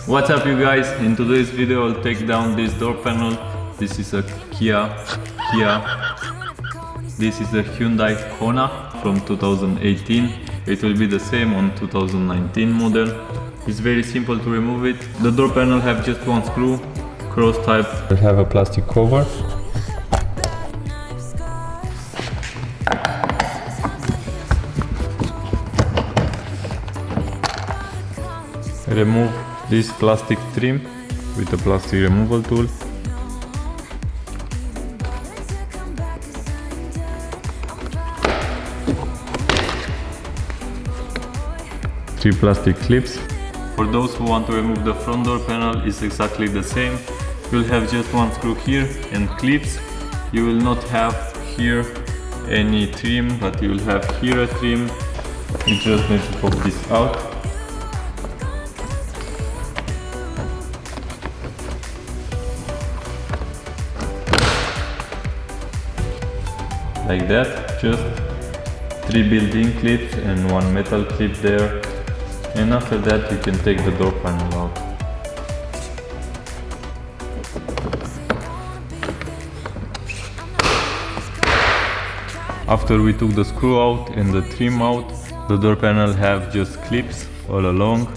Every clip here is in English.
What's up you guys? In today's video I'll take down this door panel. This is a Kia. This is a Hyundai Kona from 2018. It will be the same on 2019 model. It's very simple to remove it. The door panel have just one screw, cross type. It have a plastic cover. Remove this plastic trim with a plastic removal tool. Three plastic clips. For those who want to remove the front door panel, it's exactly the same. You'll have just one screw here and clips. You will not have here any trim, but you will have here a trim. You just need to pop this out. Like that, just 3 built-in clips and 1 metal clip there, and after that you can take the door panel out. After we took the screw out and the trim out, the door panel have just clips all along.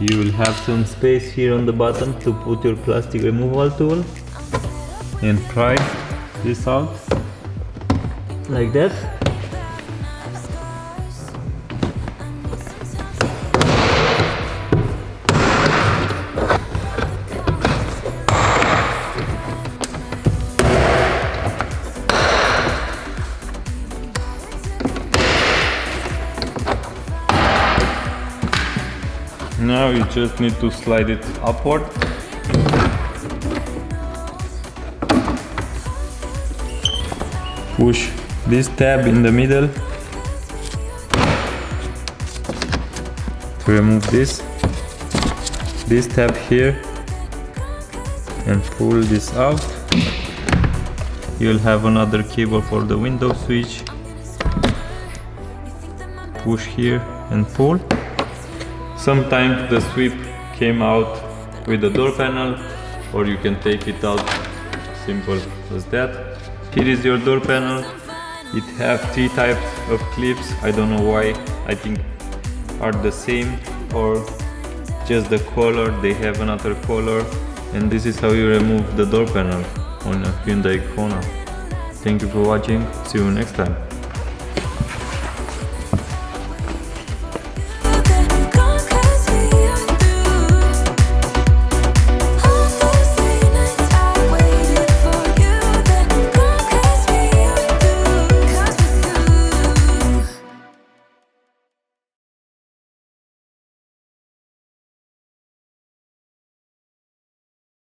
You will have some space here on the bottom to put your plastic removal tool and pry this out. Like that. Now you just need to slide it upward. Push this tab in the middle to remove this tab here, and pull this out. You'll have another cable for the window switch. Push here and pull. Sometimes the sweep came out with the door panel, or you can take it out simple as that. Here is your door panel. It have 3 types of clips. I don't know why. I think are the same, or just the color. They have another color. And this is how you remove the door panel on a Hyundai Kona. Thank you for watching. See you next time.